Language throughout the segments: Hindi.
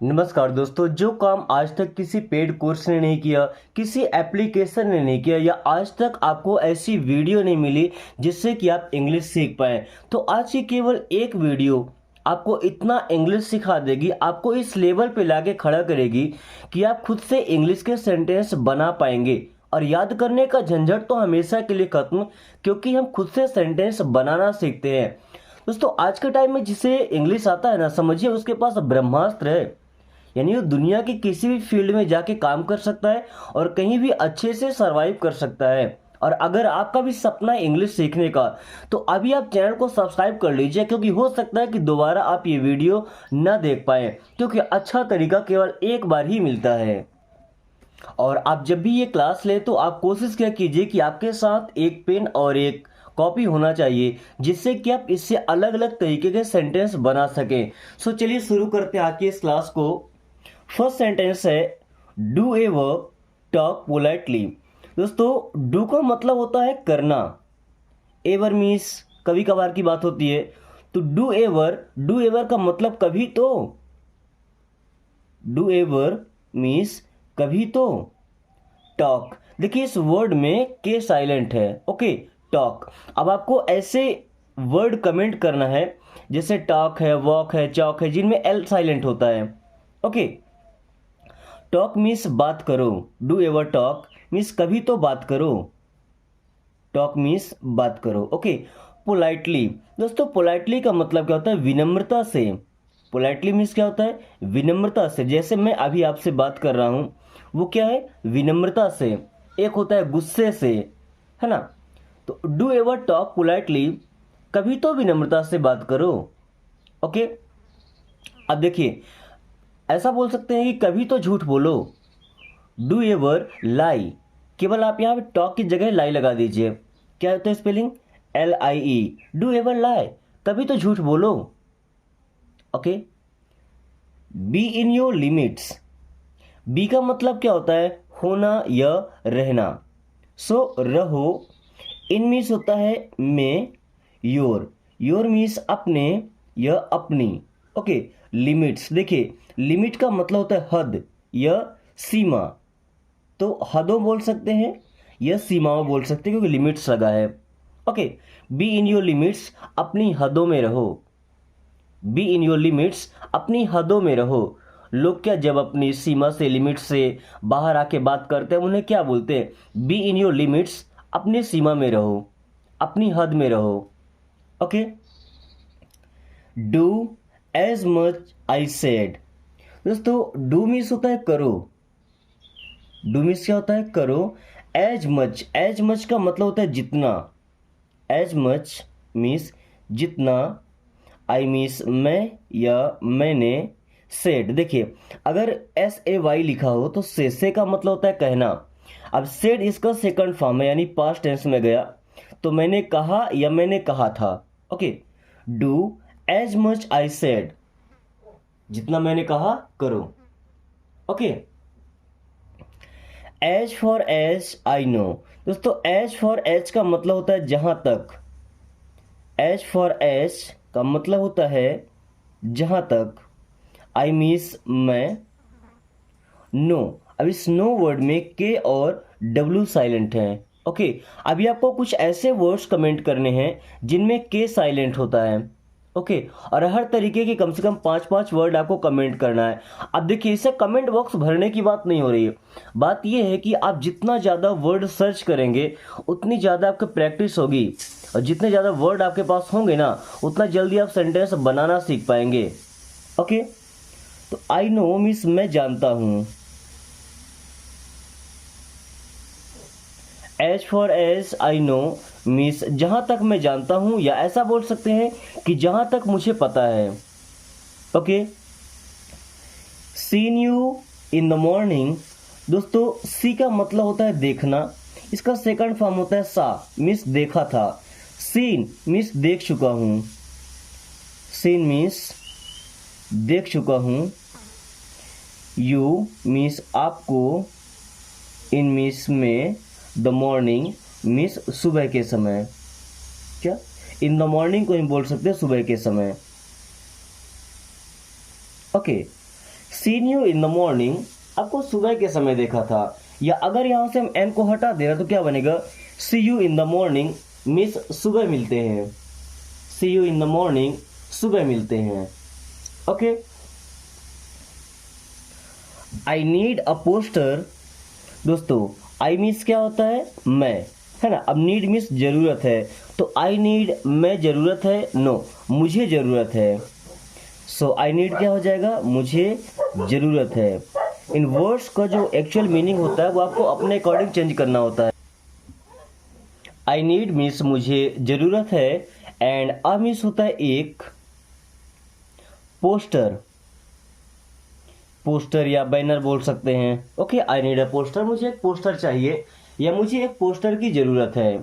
नमस्कार दोस्तों। जो काम आज तक किसी पेड कोर्स ने नहीं किया, किसी एप्लीकेशन ने नहीं किया, या आज तक आपको ऐसी वीडियो नहीं मिली जिससे कि आप इंग्लिश सीख पाएँ, तो आज की केवल एक वीडियो आपको इतना इंग्लिश सिखा देगी, आपको इस लेवल पे लाके खड़ा करेगी कि आप खुद से इंग्लिश के सेंटेंस बना पाएंगे। और याद करने का झंझट तो हमेशा के लिए खत्म, क्योंकि हम खुद से सेंटेंस बनाना सीखते हैं। दोस्तों, आज के टाइम में जिसे इंग्लिश आता है ना, समझिए उसके पास ब्रह्मास्त्र है। यानी वो दुनिया के किसी भी फील्ड में जाके काम कर सकता है और कहीं भी अच्छे से सरवाइव कर सकता है। और अगर आपका भी सपना है इंग्लिश सीखने का, तो अभी आप चैनल को सब्सक्राइब कर लीजिए, क्योंकि हो सकता है कि दोबारा आप ये वीडियो ना देख पाएँ, क्योंकि अच्छा तरीका केवल एक बार ही मिलता है। और आप जब भी ये क्लास ले तो आप कोशिश क्या कीजिए कि आपके साथ एक पेन और एक कॉपी होना चाहिए, जिससे कि आप इससे अलग अलग तरीके के सेंटेंस बना सकें। सो चलिए शुरू करते हैं आज की इस क्लास को। फर्स्ट सेंटेंस है डू एवर टॉक पोलाइटली। दोस्तों, डू का मतलब होता है करना। एवर मीन्स कभी कभार की बात होती है, तो डू एवर का मतलब कभी तो। डू एवर मीन्स कभी तो। टॉक, देखिए इस वर्ड में के साइलेंट है। Okay, talk. अब आपको ऐसे वर्ड कमेंट करना है जैसे टॉक है, वॉक है, चौक है, जिनमें एल साइलेंट होता है। ओके, टॉक मीन्स बात करो। डू एवर टॉक मीन्स कभी तो बात करो। टॉक मीन्स बात करो। Okay, politely. दोस्तों, पोलाइटली का मतलब क्या होता है? विनम्रता से। पोलाइटली मीन्स क्या होता है? विनम्रता से। जैसे मैं अभी आपसे बात कर रहा हूं, वो क्या है? विनम्रता से। एक होता है गुस्से से, है ना? तो डू एवर टॉक पोलाइटली, कभी तो विनम्रता से बात करो। ओके, अब देखिए, ऐसा बोल सकते हैं कि कभी तो झूठ बोलो। डू एवर लाई। केवल आप यहाँ पे टॉक की जगह लाई लगा दीजिए। क्या होता है spelling? LIE। Do ever lie, कभी तो झूठ बोलो। Okay, be in your limits. Be का मतलब क्या होता है? होना या रहना। सो रहो। इन मीन्स होता है में। योर मीन्स अपने या अपनी। Okay, limits. देखिए, लिमिट का मतलब होता है हद या सीमा। तो हदों बोल सकते हैं या सीमाओं बोल सकते हैं, क्योंकि लिमिट्स लगा है। Okay, be in your limits, अपनी हदों में रहो। बी इन योर लिमिट्स, अपनी हदों में रहो। लोग क्या जब अपनी सीमा से, लिमिट से बाहर आके बात करते हैं, उन्हें क्या बोलते हैं? बी इन योर लिमिट्स, अपनी सीमा में रहो, अपनी हद में रहो। Okay, do as much I said. दोस्तों, डू मीन्स होता है करो। डू मीन्स क्या होता है? करो। एज मच का मतलब होता है जितना। एज मच मीन्स जितना। आई मीन्स मैं या मैंने। सेड, देखिए अगर SAY लिखा हो तो से का मतलब होता है कहना। अब सेड इसका सेकंड फॉर्म है, यानी पास्ट टेंस में गया, तो मैंने कहा या मैंने कहा था। Okay, do as much I said, जितना मैंने कहा करो। Okay, as far as I know. दोस्तों, एज फॉर एज का मतलब होता है जहां तक। एज फॉर एज का मतलब होता है जहां तक। आई मीन्स मैं। नो, अब इस नो वर्ड में के और W साइलेंट है। ओके, अभी आपको कुछ ऐसे वर्ड्स कमेंट करने हैं जिनमें के साइलेंट होता है। ओके, और हर तरीके के कम से कम 5-5 वर्ड आपको कमेंट करना है। अब देखिए, इसे कमेंट बॉक्स भरने की बात नहीं हो रही है। बात यह है कि आप जितना ज़्यादा वर्ड सर्च करेंगे, उतनी ज़्यादा आपकी प्रैक्टिस होगी, और जितने ज़्यादा वर्ड आपके पास होंगे ना, उतना जल्दी आप सेंटेंस बनाना सीख पाएंगे। ओके, तो आई नो मीन्स मैं जानता हूं। As far as I know means जहां तक मैं जानता हूं, या ऐसा बोल सकते हैं कि जहां तक मुझे पता है। Okay, seen you in the morning. दोस्तों, सी का मतलब होता है देखना। इसका सेकंड फॉर्म होता है सा, मीन्स देखा था। सीन मीन्स देख चुका हूं। सीन मीन्स देख चुका हूं। यू मीन्स आपको। इन मीन्स में। द मॉर्निंग मीन्स सुबह के समय। क्या? इन द मॉर्निंग को हम बोल सकते हैं सुबह के समय। Okay, seen you in the morning, आपको सुबह के समय देखा था। या अगर यहाँ से हम एन को हटा दे रहे तो क्या बनेगा, see you in the morning means सुबह मिलते हैं, see you in the morning सुबह मिलते हैं। Okay, I need a poster, दोस्तों आई मीन्स क्या होता है, मैं, है ना। अब नीड मीन्स जरूरत है, तो आई नीड मैं जरूरत है, नो मुझे जरूरत है। सो आई नीड क्या हो जाएगा, मुझे जरूरत है। इन वर्ड्स का जो एक्चुअल मीनिंग होता है वो आपको अपने अकॉर्डिंग चेंज करना होता है। आई नीड मीन्स मुझे जरूरत है, एंड अ मीन्स होता है एक, पोस्टर, पोस्टर या बैनर बोल सकते हैं। Okay, I need a poster, मुझे एक पोस्टर चाहिए या मुझे एक पोस्टर की जरूरत है।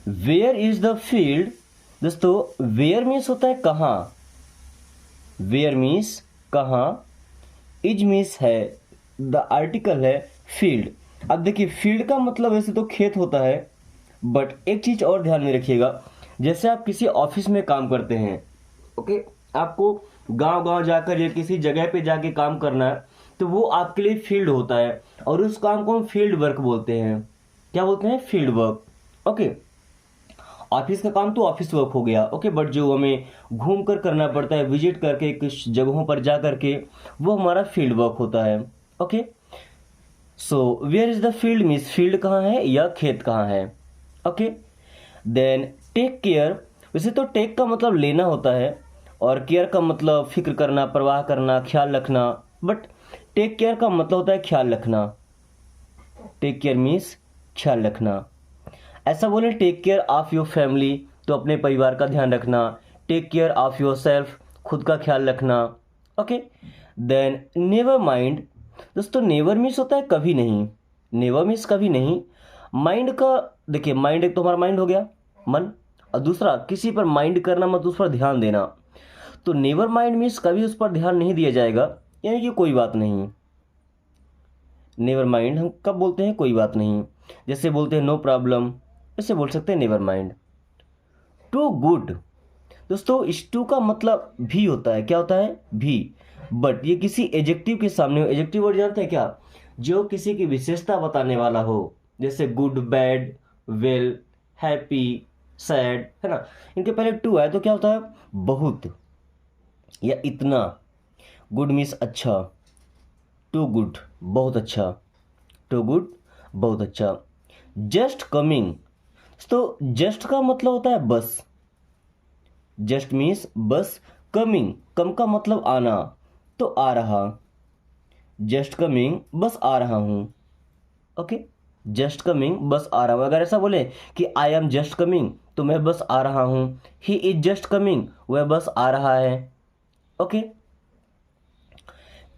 वेयर इज द फील्ड, दोस्तों वेयर मीन्स होता है कहाँ, वेयर मीन्स कहाँ, इज मीन्स है द आर्टिकल है फील्ड। अब देखिए फील्ड का मतलब वैसे तो खेत होता है, बट एक चीज और ध्यान में रखिएगा, जैसे आप किसी ऑफिस में काम करते हैं, ओके, आपको गांव गांव जाकर या किसी जगह पे जाके काम करना है, तो वो आपके लिए फील्ड होता है, और उस काम को हम फील्ड वर्क बोलते हैं। क्या बोलते हैं, फील्ड वर्क। ओके, ऑफिस का काम तो ऑफिस वर्क हो गया, ओके, बट जो हमें घूम कर करना पड़ता है, विजिट करके कुछ जगहों पर जा करके, वो हमारा फील्ड वर्क होता है। Okay, so where is the field means field कहाँ है या खेत कहाँ है। ओके, देन टेक केयर, वैसे तो टेक का मतलब लेना होता है, और केयर का मतलब फिक्र करना, परवाह करना, ख्याल रखना, बट टेक केयर का मतलब होता है ख्याल रखना। टेक केयर मीन्स ख्याल रखना। ऐसा बोले take care of your family, तो अपने परिवार का ध्यान रखना। Take care of yourself, खुद का ख्याल रखना। ओके, देन नेवर माइंड, दोस्तों नेवर मीन्स होता है कभी नहीं, नेवर मीन्स कभी नहीं। माइंड का देखिए, माइंड एक तो हमारा माइंड हो गया मन, और दूसरा किसी पर माइंड करना मतलब उस पर ध्यान देना। तो नेवर माइंड मीन्स कभी उस पर ध्यान नहीं दिया जाएगा, यानी कि कोई बात नहीं। नेवर माइंड हम कब बोलते हैं, कोई बात नहीं, जैसे बोलते हैं नो प्रॉब्लम, ऐसे बोल सकते हैं नेवर माइंड। टू गुड, दोस्तों इस टू का मतलब भी होता है, क्या होता है, भी, बट ये किसी एडजेक्टिव के सामने हो। एडजेक्टिव वर्ड जानते हैं क्या, जो किसी की विशेषता बताने वाला हो, जैसे good, bad, well, happy, sad, है ना। इनके पहले टू आए तो क्या होता है, बहुत या इतना। गुड मीन्स अच्छा, टू गुड बहुत अच्छा, टू गुड बहुत अच्छा। जस्ट कमिंग, तो जस्ट का मतलब होता है बस, जस्ट मीन्स बस, कमिंग, कम का मतलब आना, तो आ रहा, जस्ट कमिंग बस आ रहा हूं। ओके, जस्ट कमिंग बस आ रहा हूं। अगर ऐसा बोले कि आई एम जस्ट कमिंग, तो मैं बस आ रहा हूं। ही इज जस्ट कमिंग, वह बस आ रहा है। ओके,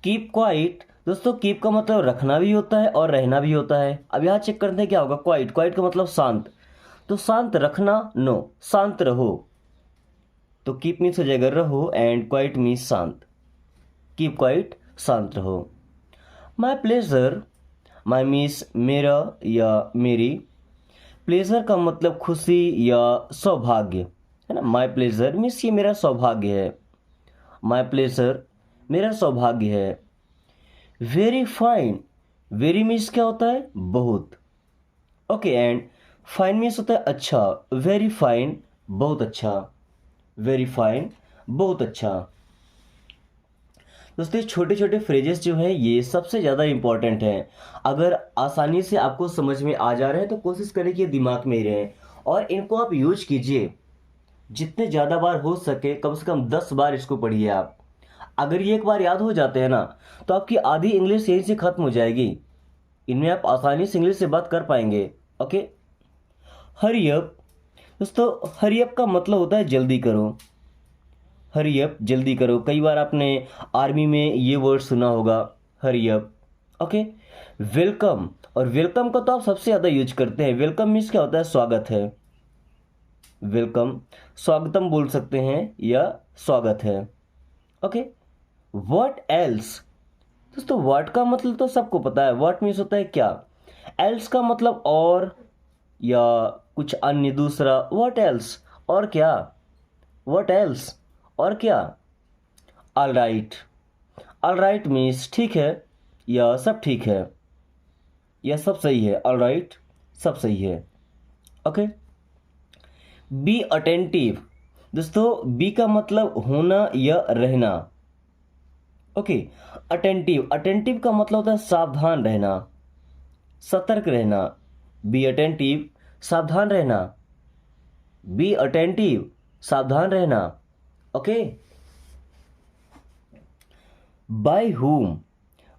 कीप क्वाइट, दोस्तों कीप का मतलब रखना भी होता है और रहना भी होता है। अब यहाँ चेक करते हैं क्या होगा, क्वाइट, क्वाइट का मतलब शांत, तो शांत रखना, नो शांत रहो, तो कीप मीन्स हो जाएगा रहो, एंड क्वाइट मीन्स शांत, कीप क्वाइट शांत रहो। माई प्लेजर, माई मीन्स मेरा या मेरी, प्लेजर का मतलब खुशी या सौभाग्य, है ना। माई प्लेजर मीन्स ये मेरा सौभाग्य है, माई प्लेजर मेरा सौभाग्य है। वेरी फाइन, वेरी मीन्स क्या होता है, बहुत, ओके, एंड फाइन मीन्स होता है अच्छा। वेरी फाइन बहुत अच्छा, वेरी फाइन बहुत अच्छा। दोस्तों छोटे छोटे फ्रेजेस जो है ये सबसे ज़्यादा इंपॉर्टेंट हैं। अगर आसानी से आपको समझ में आ जा रहे हैं तो कोशिश करें कि दिमाग में ही रहें, और इनको आप यूज कीजिए जितने ज़्यादा बार हो सके, कम से कम 10 बार इसको पढ़िए आप। अगर ये एक बार याद हो जाते हैं ना, तो आपकी आधी इंग्लिश यहीं से खत्म हो जाएगी, इनमें आप आसानी से इंग्लिश से बात कर पाएंगे। ओके, हरी अप, दोस्तों हरी अप का मतलब होता है जल्दी करो, हरी अप जल्दी करो। कई बार आपने आर्मी में ये वर्ड सुना होगा, हरी अप। ओके, वेलकम, और वेलकम का तो आप सबसे ज़्यादा यूज करते हैं। वेलकम मीन्स क्या होता है, स्वागत है, वेलकम, स्वागतम बोल सकते हैं या स्वागत है। ओके, व्हाट एल्स, दोस्तों व्हाट का मतलब तो सबको पता है, व्हाट मीन्स होता है क्या, एल्स का मतलब और या कुछ अन्य दूसरा, व्हाट एल्स और क्या, व्हाट एल्स और क्या। All right, all right means ठीक है या सब ठीक है या सब सही है। ऑल राइट सब सही है। ओके। Be attentive. दोस्तों बी का मतलब होना या रहना। ओके। अटेंटिव, अटेंटिव का मतलब होता है सावधान रहना, सतर्क रहना। बी अटेंटिव, सावधान रहना। बी अटेंटिव, सावधान रहना। ओके। बाय हुम,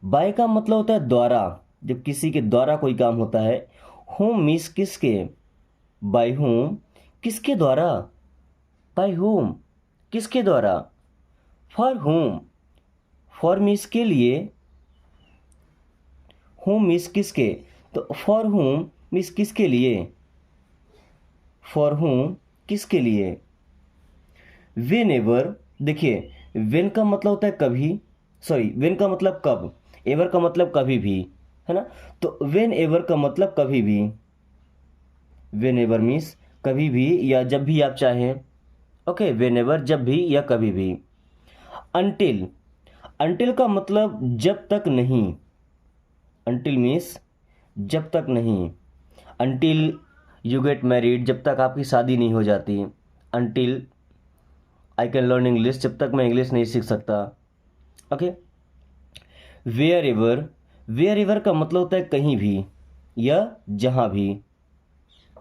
बाय का मतलब होता है द्वारा, जब किसी के द्वारा कोई काम होता है। हुम मीन्स किसके, बाय हुम किसके द्वारा, बाय हुम किसके द्वारा। फॉर हुम, फॉर मीन्स के लिए, हुम मीन्स किसके, तो फॉर हुम मीन्स किसके लिए, फॉर हुम किसके लिए। वेन एवर, देखिए वेन का मतलब होता है कभी, सॉरी वेन का मतलब कब, एवर का मतलब कभी भी, है ना। तो वेन एवर का मतलब कभी भी, वेन एवर मीन्स कभी भी या जब भी आप चाहें। ओके, वेन एवर जब भी या कभी भी। अनटिल, अनटिल का मतलब जब तक नहीं, अनटिल मीन्स जब तक नहीं। अनटिल यू गेट मैरिड, जब तक आपकी शादी नहीं हो जाती। Until I can learn English, जब तक मैं इंग्लिश नहीं सीख सकता। Okay. Wherever, wherever का मतलब होता है कहीं भी या जहाँ भी।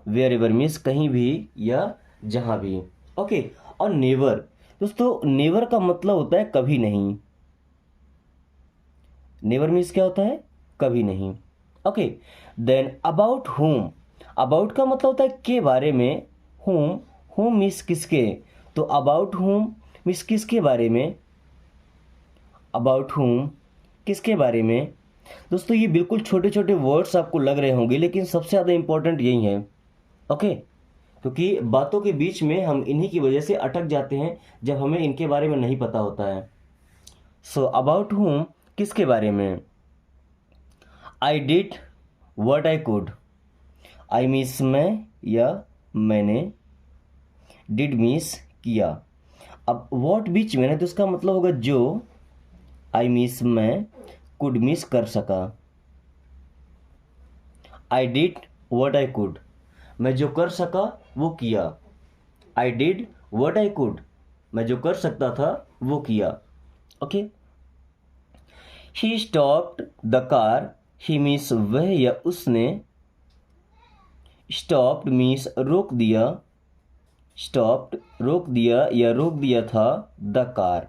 वेयर एवर मीन्स कहीं भी या जहाँ भी। ओके। और नेवर, दोस्तों नेवर का मतलब होता है कभी नहीं। नेवर मीन्स क्या होता है, कभी नहीं। Okay. Then about home, about का मतलब होता है के बारे में। होम, होम मीन्स किसके, तो अबाउट होम मीन्स किसके बारे में, अबाउट होम किसके बारे में। दोस्तों ये बिल्कुल छोटे छोटे वर्ड्स आपको लग रहे होंगे, लेकिन सबसे ज़्यादा इंपॉर्टेंट यही है। ओके। क्योंकि बातों के बीच में हम इन्हीं की वजह से अटक जाते हैं जब हमें इनके बारे में नहीं पता होता है। सो अबाउट होम किसके बारे में। I did what I could, I means मैं या मैंने, डिड मीन्स किया। अब वॉट बीच में है तो इसका मतलब होगा जो, आई मीन्स मैं, कुड मीन्स कर सका। I did what I could, मैं जो कर सका वो किया। I did what I could, मैं जो कर सकता था वो किया। Okay. He stopped the car, he means वह या उसने, स्टॉप्ड मीन्स रोक दिया, स्टॉप्ड रोक दिया या रोक दिया था, the car.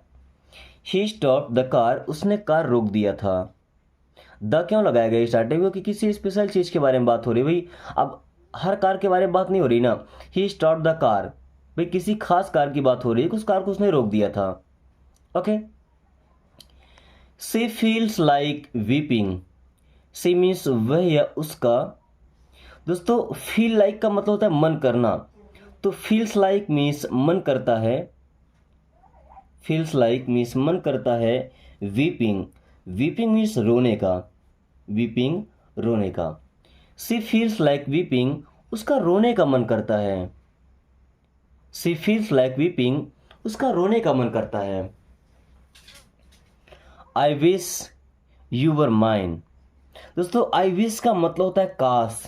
He stopped the car, उसने कार रोक दिया था। द क्यों लगाया गया स्टार्टिंग, क्योंकि किसी स्पेशल चीज के बारे में बात हो रही है भाई। अब हर कार के बारे में बात नहीं हो रही ना। ही स्टॉप द कार, भाई किसी खास कार की बात हो रही है, उस कार को उसने रोक दिया था। Okay. She feels like weeping, she means वह या उसका। दोस्तों फील लाइक का मतलब होता है मन करना, तो फील्स लाइक मीन्स मन करता है, फील्स लाइक मीन्स मन करता है। वीपिंग, वीपिंग मीन्स रोने का, वीपिंग रोने का। सी फील्स लाइक वीपिंग, उसका रोने का मन करता है। सी फील्स लाइक वीपिंग, उसका रोने का मन करता है। I wish you were mine, दोस्तों आई विश का मतलब होता है काश।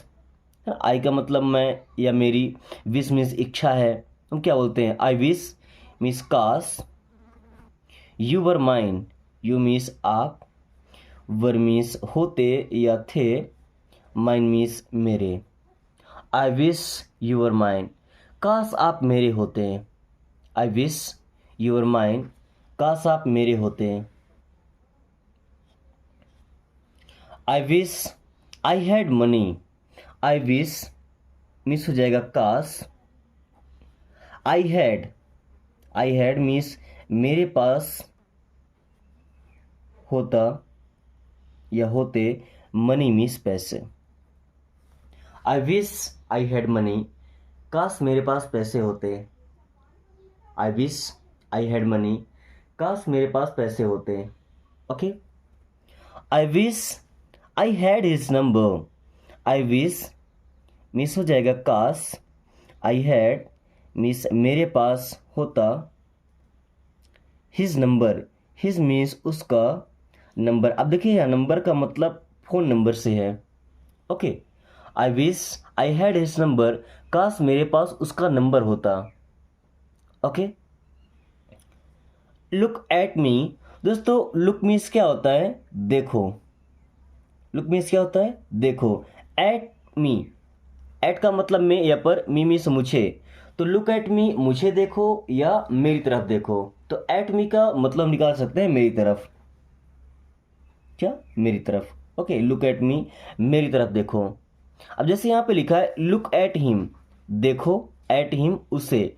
आई का मतलब मैं या मेरी, विश मीन्स इच्छा है, हम क्या बोलते हैं, आई विश मीन्स काश। You were mine, you means आप, वर मीन्स होते या थे, माइन मीन्स मेरे। I wish you were mine, काश आप मेरे होते। I wish you were mine, काश आप मेरे होते। I wish I had money, I wish miss हो जाएगा काश। आई हैड मीन्स मेरे पास होता या होते, मनी मीन्स पैसे। I wish I had money, काश मेरे पास पैसे होते। I wish I had money, काश मेरे पास पैसे होते। Okay. I wish I had his number, I wish miss हो जाएगा काश। आई हैड मीन्स मेरे पास होता, हिज नंबर, हिज मीन्स उसका, नंबर। अब देखिए यहाँ नंबर का मतलब फ़ोन नंबर से है। Okay, I wish I had his number, काश मेरे पास उसका नंबर होता। Okay, look at me. दोस्तों लुक मीन्स क्या होता है, देखो। लुक मीन्स क्या होता है, देखो। एट मी, एट का मतलब मैं, या पर मी मीन्स मुझे। तो लुक एट मी, मुझे देखो या मेरी तरफ देखो। तो एट मी का मतलब निकाल सकते हैं मेरी तरफ। क्या, मेरी तरफ। ओके, लुक एट मी, मेरी तरफ देखो। अब जैसे यहाँ पे लिखा है लुक एट हिम, देखो, एट हिम उसे।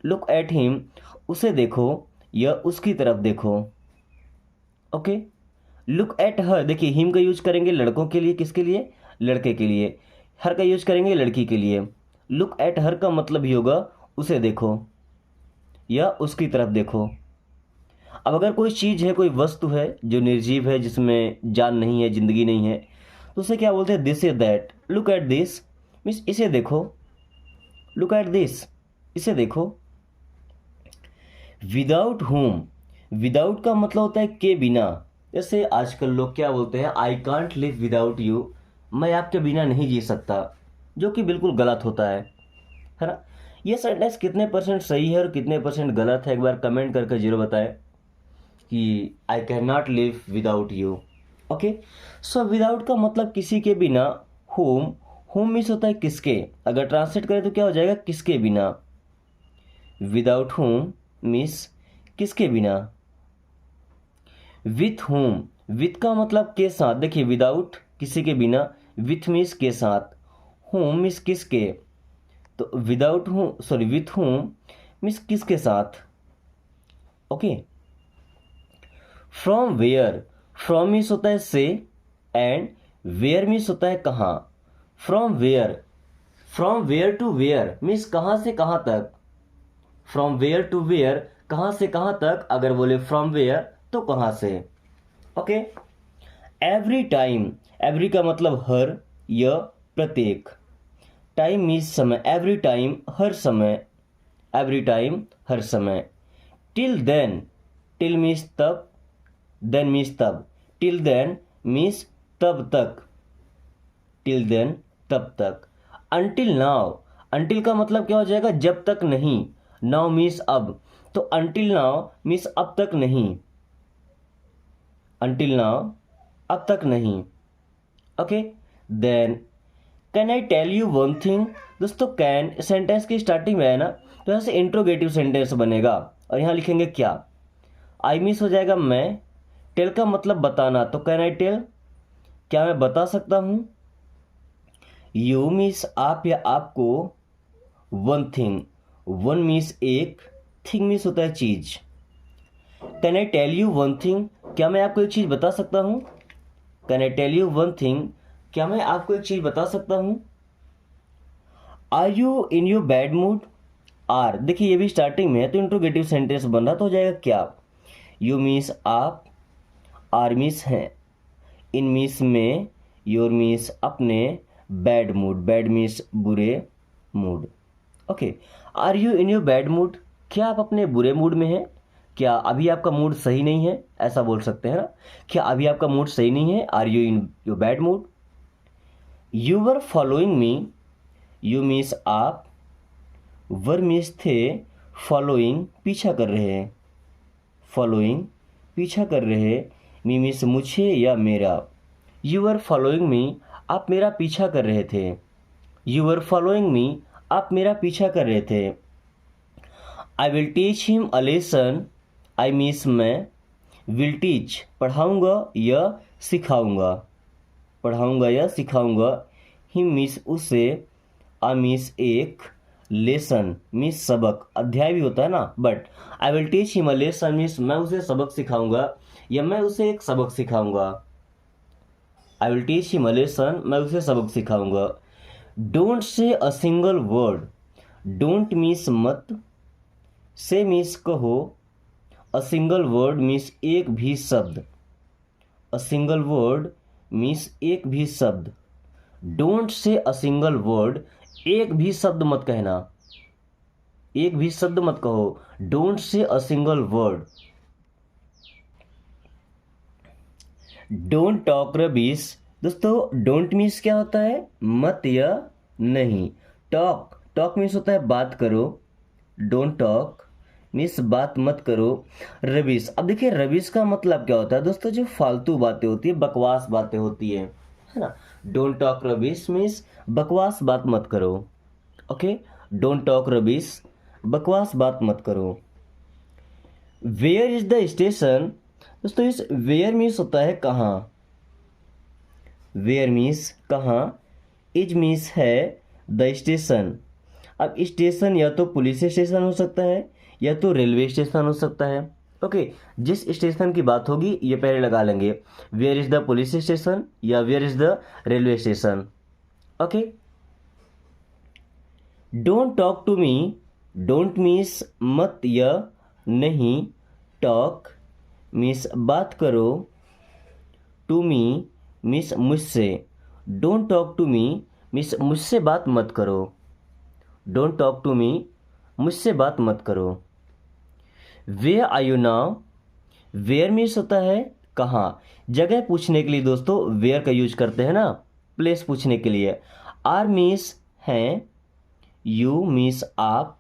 लुक एट हिम, उसे देखो या उसकी तरफ देखो। ओके, लुक एट हर, देखिए हिम का यूज करेंगे लड़कों के लिए, किसके लिए, लड़के के लिए। हर का यूज करेंगे लड़की के लिए। लुक एट हर का मतलब ही होगा उसे देखो या उसकी तरफ देखो। अब अगर कोई चीज़ है, कोई वस्तु है जो निर्जीव है, जिसमें जान नहीं है, जिंदगी नहीं है, तो उसे क्या बोलते हैं, this is that. Look at this means इसे देखो। लुक एट दिस, इसे देखो। विदाउट होम, विदाउट का मतलब होता है के बिना। जैसे आजकल लोग क्या बोलते हैं, I can't live without you, मैं आपके बिना नहीं जी सकता, जो कि बिल्कुल गलत होता है ना। ये सेंटेंस कितने परसेंट सही है और कितने परसेंट गलत है, एक बार कमेंट करके जरूर बताएं कि I can not live without you. Okay, so without का मतलब किसी के बिना। होम, होम मीन्स होता है किसके, अगर ट्रांसलेट करें तो क्या हो जाएगा, किसके बिना। विदाउट होम मीन्स किसके बिना। विथ होम, विथ का मतलब के साथ। देखिए विदाउट किसी के बिना, विथ मीन्स के साथ, होम मीन्स किसके। तो without home, sorry, with home means किसके साथ। Okay, from where, from means होता है से, एंड वेयर मीन्स होता है कहाँ। From where, from where to where means कहाँ से कहाँ तक। फ्रॉम वेयर टू वेयर, कहाँ से कहाँ तक, अगर बोले फ्रॉम वेयर तो कहाँ से। ओके, एवरी टाइम, एवरी का मतलब हर या प्रत्येक। टाइम मीन्स समय, एवरी टाइम हर समय, एवरी टाइम हर समय। टिल देन, टिल मीन्स तब, देन मीन्स तब। टिल देन मीन्स तब तक, टिल देन तब तक। अंटिल नाउ, अंटिल का मतलब क्या हो जाएगा, जब तक नहीं। नाउ मीन्स अब, तो अंटिल नाउ मीन्स अब तक नहीं। अंटिल नाउ अब तक नहीं। Okay, then can I tell you one thing. दोस्तों कैन सेंटेंस की स्टार्टिंग में है ना, तो यहाँ से इंट्रोगेटिव सेंटेंस बनेगा और यहाँ लिखेंगे क्या। आई मीन्स हो जाएगा मैं, टेल का मतलब बताना, तो कैन आई टेल, क्या मैं बता सकता हूँ। यू मीन्स आप या आपको, वन थिंग, वन मीन्स एक, थिंग मीन्स होता है चीज। Can I tell you one thing, क्या मैं आपको एक चीज बता सकता हूँ। Can I tell you one thing, क्या मैं आपको एक चीज बता सकता हूँ। Are you in your bad mood, are देखिए ये भी स्टार्टिंग में है तो इंट्रोगेटिव सेंटेंस बन रहा, तो हो जाएगा क्या। यू मीन्स आप, आर मीन्स हैं, इन मीन्स में, योर मीन्स अपने, बैड मूड, बैड मीन्स बुरे mood. Okay, are you in your bad mood, क्या आप अपने बुरे मूड में हैं, क्या अभी आपका मूड सही नहीं है, ऐसा बोल सकते हैं ना। क्या अभी आपका मूड सही नहीं है, are you in your bad mood. You were following me, you means आप, वर मीन्स थे, फॉलोइंग पीछा कर रहे हैं, फॉलोइंग पीछा कर रहे हैं, मी मीन्स मुझे या मेरा। यू आर फॉलोइंग मी, आप मेरा पीछा कर रहे थे। यू आर फॉलोइंग मी, आप मेरा पीछा कर रहे थे। I will teach him a lesson, I means मैं, विल टीच पढ़ाऊँगा या सिखाऊँगा, पढ़ाऊँगा या सिखाऊँगा। हिम मीन्स उसे, आ मीन्स एक, लेसन मीन्स सबक, अध्याय भी होता है ना, but I will teach him a lesson means मैं उसे सबक सिखाऊंगा या मैं उसे एक सबक सिखाऊंगा। I will teach him a lesson, मैं उसे सबक सिखाऊंगा। Don't say a single word, don't means मत, से मीन्स कहो, अ सिंगल वर्ड मीन्स एक भी शब्द, अ सिंगल वर्ड मीन्स एक भी शब्द। Don't say a single word, एक भी शब्द मत कहना, एक भी शब्द मत कहो। Don't say a single word. Don't talk रबीश। दोस्तों डोंट मीन्स क्या होता है, मत या नहीं। टॉक, टॉक मीन्स होता है बात करो। डोंट टॉक मीन्स बात मत करो। रबीश, अब देखिए रबीश का मतलब क्या होता है दोस्तों, जो फालतू बातें होती है, बकवास बातें होती है ना। डोंट टॉक रबीश मीन्स बकवास बात मत करो। ओके, डोंट टॉक रबीश, बकवास बात मत करो। Where is the station. दोस्तों इस वेयर मीन्स होता है कहाँ। वेयर मीन्स कहाँ, इज मीन्स है द स्टेशन। अब स्टेशन या तो पुलिस स्टेशन हो सकता है या तो रेलवे स्टेशन हो सकता है। ओके, जिस स्टेशन की बात होगी ये पहले लगा लेंगे, where is the police station या where is the railway station. Okay, don't talk to me. Don't means मत या नहीं। टॉक मीन्स बात करो। टू मी मीन्स मुझसे। Don't talk to me means मुझसे बात मत करो। डोंट टॉक टू मी, मुझसे बात मत करो। Where are you now. Where means होता है कहाँ। जगह पूछने के लिए दोस्तों वेयर का यूज करते हैं ना, प्लेस पूछने के लिए। आर मीन्स हैं, यू मीन्स आप,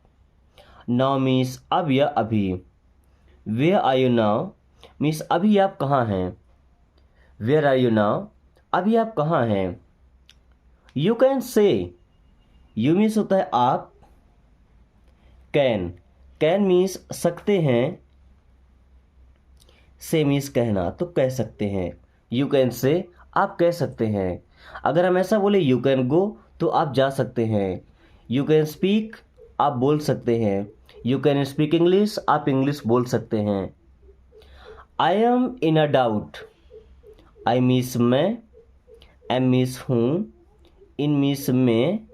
नाउ मीन्स अब या अभी। Where are you now means अभी आप कहाँ हैं। वेयर आर यू नाउ, अभी आप कहाँ हैं। You can say, you means होता है आप। कैन, कैन मीन्स सकते हैं। से मीन्स कहना, तो कह सकते हैं। यू कैन से, आप कह सकते हैं। अगर हम ऐसा बोले यू कैन गो, तो आप जा सकते हैं। यू कैन स्पीक, आप बोल सकते हैं। यू कैन स्पीक इंग्लिश, आप इंग्लिश बोल सकते हैं। I am in a doubt. I means मैं, एम मीन्स हूँ, इन मीन्स में,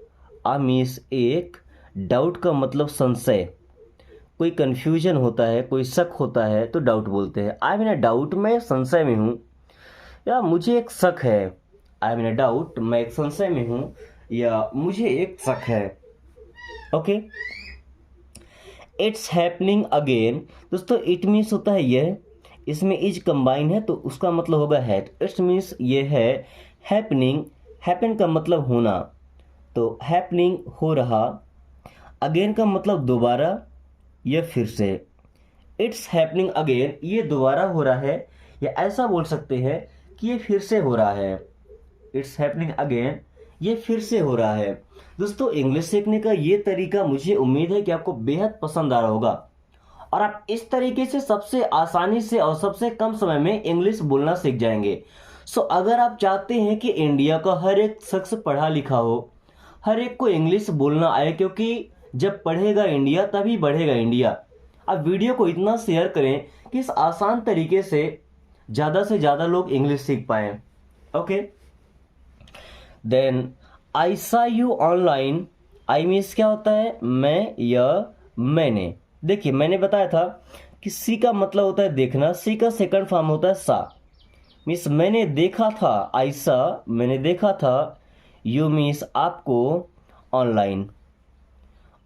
आ मीन्स एक। डाउट का मतलब संशय, कोई कंफ्यूजन होता है, कोई शक होता है तो डाउट बोलते हैं। I am in a doubt, मैं संशय में हूँ या मुझे एक शक है। I am in a doubt, मैं एक संशय में हूँ या मुझे एक शक है। Okay, it's happening again. दोस्तों इट मीन्स होता है यह, इसमें इज कंबाइन है तो उसका मतलब होगा है। इट्स मीन्स ये है। हैपनिंग, हैपन का मतलब होना, तो हैपनिंग हो रहा। अगेन का मतलब दोबारा या फिर से। इट्स हैपनिंग अगेन, ये दोबारा हो रहा है, या ऐसा बोल सकते हैं कि ये फिर से हो रहा है। इट्स हैपनिंग अगेन, ये फिर से हो रहा है। दोस्तों इंग्लिश सीखने का ये तरीका मुझे उम्मीद है कि आपको बेहद पसंद आ रहा होगा और आप इस तरीके से सबसे आसानी से और सबसे कम समय में इंग्लिश बोलना सीख जाएंगे। सो अगर आप चाहते हैं कि इंडिया का हर एक शख्स पढ़ा लिखा हो, हर एक को इंग्लिश बोलना आए, क्योंकि जब पढ़ेगा इंडिया तभी बढ़ेगा इंडिया। आप वीडियो को इतना शेयर करें कि इस आसान तरीके से ज़्यादा लोग इंग्लिश सीख पाएं। ओके, देन आई सा यू ऑनलाइन। आई मीन्स क्या होता है, मैं या मैंने। देखिए मैंने बताया था कि सी का मतलब होता है देखना, सी का सेकंड फॉर्म होता है सा। मीन्स मैंने देखा था, आई सा मैंने देखा था। यू मीन्स आपको, online.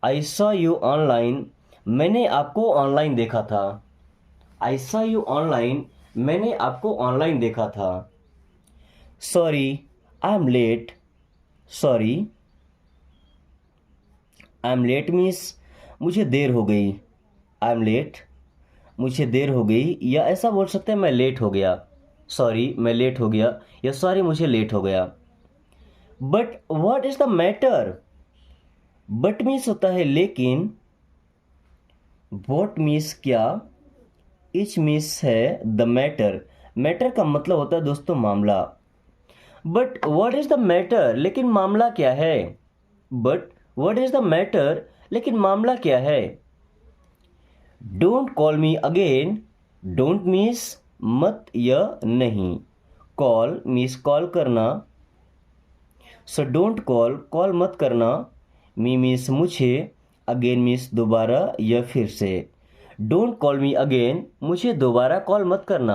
I saw you online, मैंने आपको ऑनलाइन देखा था। आई सॉ यू ऑनलाइन, मैंने आपको ऑनलाइन देखा था। Sorry, I am late. Sorry, I am late means मुझे देर हो गई। आई एम लेट, मुझे देर हो गई, या ऐसा बोल सकते हैं मैं लेट हो गया। सॉरी, मैं लेट हो गया, या सॉरी मुझे लेट हो गया। But what is the matter. But means होता है लेकिन। व्हाट मीन्स क्या। इच मीन्स है द मैटर। मैटर का मतलब होता है दोस्तों मामला। But what is the matter, लेकिन मामला क्या है। But what is the matter, लेकिन मामला क्या है। Don't call me again. Don't means मत या नहीं। कॉल मीन्स कॉल करना। सो डोंट कॉल, कॉल मत करना। मी मीन्स मुझे, अगेन मीन्स दोबारा या फिर से। डोंट कॉल मी अगेन, मुझे दोबारा कॉल मत करना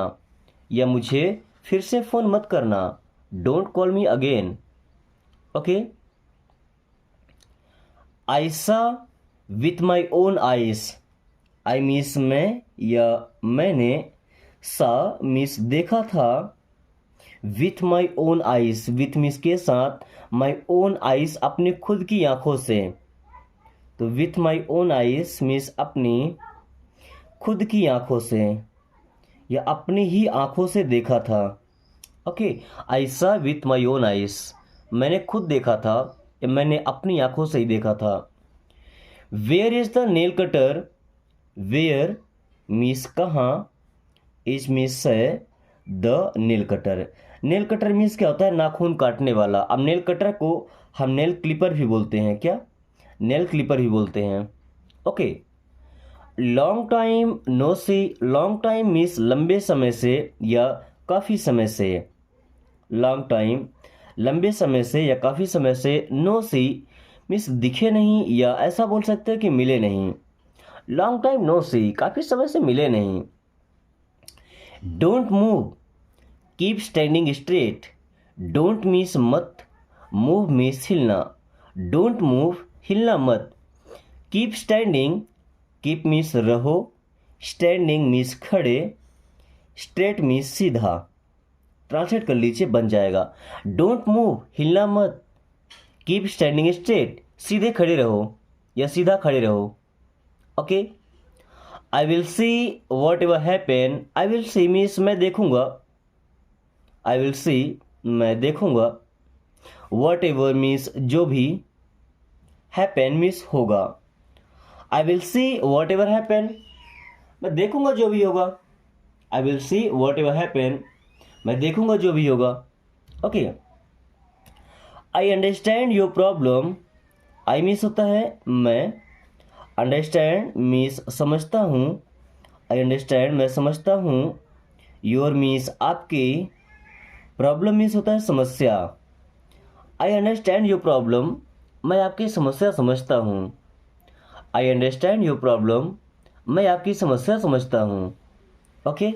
या मुझे फिर से फ़ोन मत करना। Don't call me again. Okay, I saw with my own eyes. I means मैं या मैंने, सा मीन्स देखा था। With my own eyes, with means के साथ, माई ओन आइज अपनी खुद की आंखों से। तो with my own eyes means अपनी खुद की आंखों से या अपनी ही आंखों से देखा था। Okay, I saw with my own eyes, मैंने खुद देखा था या मैंने अपनी आंखों से ही देखा था। Where is the nail cutter, where means कहाँ, इज मीन्स है the nail cutter. Nail cutter means क्या होता है, नाखून काटने वाला। अब नेल कटर को हम नेल क्लिपर भी बोलते हैं, क्या, नेल क्लिपर भी बोलते हैं। ओके, लॉन्ग टाइम नो सी, लॉन्ग टाइम मीन्स लंबे समय से या काफ़ी समय से। लॉन्ग टाइम लंबे समय से या काफ़ी समय से, नो सी मीन्स दिखे नहीं या ऐसा बोल सकते हैं कि मिले नहीं। लॉन्ग टाइम नो सी, काफ़ी समय से मिले नहीं। Don't move, keep standing straight. Don't means मत, मूव मीन्स हिलना। डोंट मूव, हिलना मत। कीप स्टैंडिंग, कीप मीन्स रहो, स्टैंडिंग मीन्स खड़े, स्ट्रेट मीन्स सीधा। ट्रांसलेट कर लीजिए, बन जाएगा डोंट मूव, हिलना मत, कीप स्टैंडिंग स्ट्रेट, सीधे खड़े रहो या सीधा खड़े रहो। Okay, I will see whatever happen, I will see means मैं देखूंगा, आई विल सी मैं देखूंगा, वॉट एवर मीन्स जो भी, हैपन मीन्स होगा। आई will see whatever happen, मैं देखूंगा जो भी होगा। आई will see whatever happen, मैं देखूंगा जो भी होगा। Okay, I understand your problem, I means होता है मैं, अंडरस्टैंड मीन्स समझता हूँ, आई अंडरस्टैंड मैं समझता हूँ, योर मीन्स आपकी, प्रॉब्लम मीन्स होता है समस्या। आई अंडरस्टैंड योर प्रॉब्लम, मैं आपकी समस्या समझता हूँ। आई अंडरस्टैंड योर प्रॉब्लम, मैं आपकी समस्या समझता हूँ। Okay,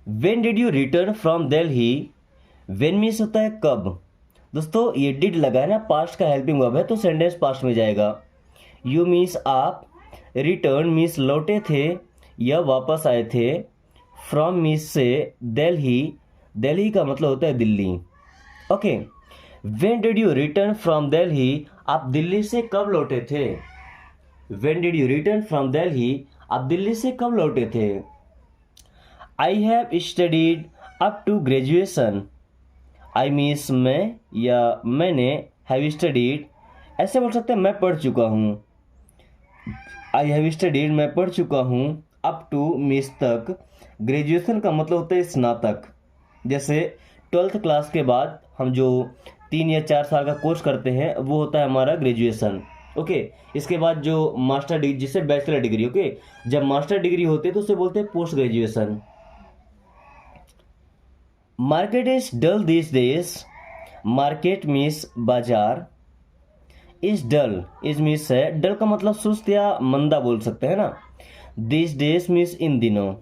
when did you return from Delhi, when means होता है कब। दोस्तों ये डिड लगा है ना, पास्ट का हेल्पिंग वर्ब है तो सेंटेंस पास्ट में जाएगा। यू मीन्स आप, रिटर्न मीन्स लौटे थे या वापस आए थे, फ्रॉम मीन्स से, दिल्ली, दिल्ली का मतलब होता है Delhi. Okay, when did you return from Delhi, आप दिल्ली से कब लौटे थे। When did you return from Delhi, आप दिल्ली से कब लौटे थे। I have studied up to graduation, I means मैं या मैंने, हैव स्टडीड ऐसे बोल सकते हैं मैं पढ़ चुका हूँ। आई हैव स्टडीड मैं पढ़ चुका हूँ, अप टू मीन्स तक, ग्रेजुएशन का मतलब होता है स्नातक। जैसे 12th क्लास के बाद हम जो 3 या 4 साल का कोर्स करते हैं वो होता है हमारा ग्रेजुएशन। ओके, इसके बाद जो मास्टर डिग्री, जिसे बैचलर डिग्री, ओके, जब मास्टर डिग्री होती है तो उसे बोलते हैं post graduation. Market is dull this days, market means बाजार, इज डल, इज मीन्स है, डल का मतलब सुस्त या मंदा बोल सकते हैं ना। दिस डेज मीन्स इन दिनों।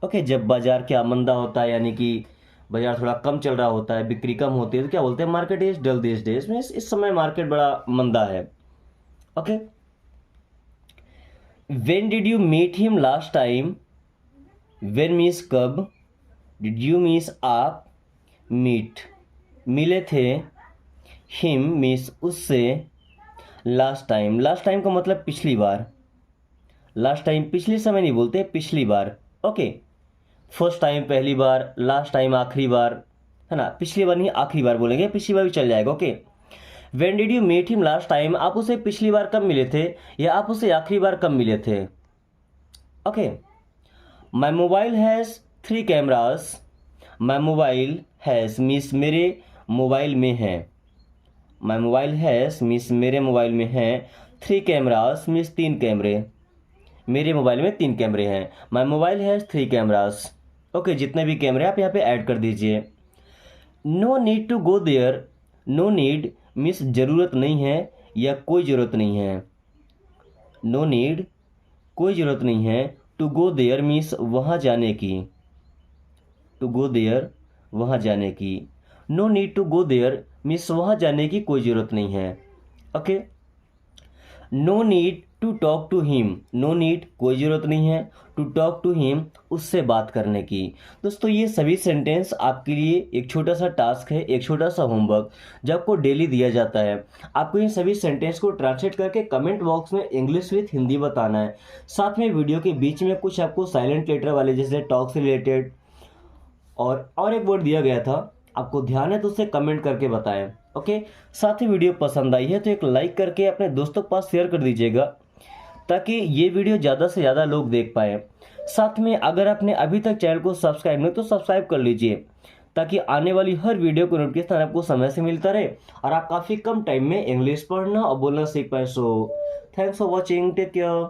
ओके, जब बाजार क्या मंदा होता है, यानी कि बाजार थोड़ा कम चल रहा होता है, बिक्री कम होती है, तो क्या बोलते हैं, market is dull this days means इस समय मार्केट बड़ा मंदा है। Okay, when did you meet him last time, when means कब, डिड यू मीन्स आप, मीट मिले थे, हिम मीन्स उससे, लास्ट टाइम, लास्ट टाइम का मतलब पिछली बार। लास्ट टाइम पिछले समय नहीं बोलते, पिछली बार। ओके, फर्स्ट टाइम पहली बार, लास्ट टाइम आखिरी बार, है ना, पिछली बार नहीं आखिरी बार बोलेंगे, पिछली बार भी चल जाएगा। Okay, when did you meet him last time, आप उसे पिछली बार कब मिले थे या आप उसे आखिरी बार कब मिले थे। Okay, my mobile has 3 cameras, my mobile has means मेरे मोबाइल में है, माई मोबाइल हैज़ मीन्स मेरे मोबाइल में है, 3 कैमरास मीन्स 3 कैमरे, मेरे मोबाइल में 3 कैमरे हैं। My mobile has 3 cameras. Okay, जितने भी कैमरे आप यहाँ पे ऐड कर दीजिए। No need to go there, no need means ज़रूरत नहीं है या कोई ज़रूरत नहीं है। नो नीड कोई ज़रूरत नहीं है, टू गो देयर मीन्स वहाँ जाने की, टू गो देयर वहाँ जाने की। No need to go there means वहाँ जाने की कोई ज़रूरत नहीं है। Okay, no need to talk to him, no need, कोई ज़रूरत नहीं है टू टॉक टू हिम, उससे बात करने की। दोस्तों ये सभी सेंटेंस आपके लिए एक छोटा सा टास्क है, एक छोटा सा होमवर्क जो आपको डेली दिया जाता है। आपको इन सभी सेंटेंस को ट्रांसलेट करके कमेंट बॉक्स में इंग्लिश विथ हिंदी बताना है। साथ में वीडियो के बीच में कुछ आपको साइलेंट लेटर वाले जैसे टॉक से रिलेटेड और एक वर्ड दिया गया था, आपको ध्यान है तो उसे कमेंट करके बताएं। ओके, साथ ही वीडियो पसंद आई है तो एक लाइक करके अपने दोस्तों के पास शेयर कर दीजिएगा ताकि ये वीडियो ज़्यादा से ज़्यादा लोग देख पाएँ। साथ में अगर आपने अभी तक चैनल को सब्सक्राइब नहीं तो सब्सक्राइब कर लीजिए ताकि आने वाली हर वीडियो को नोटिफिकेशन आपको समय से मिलता रहे और आप काफ़ी कम टाइम में इंग्लिश पढ़ना और बोलना सीख पाए। So thanks for watching, take care.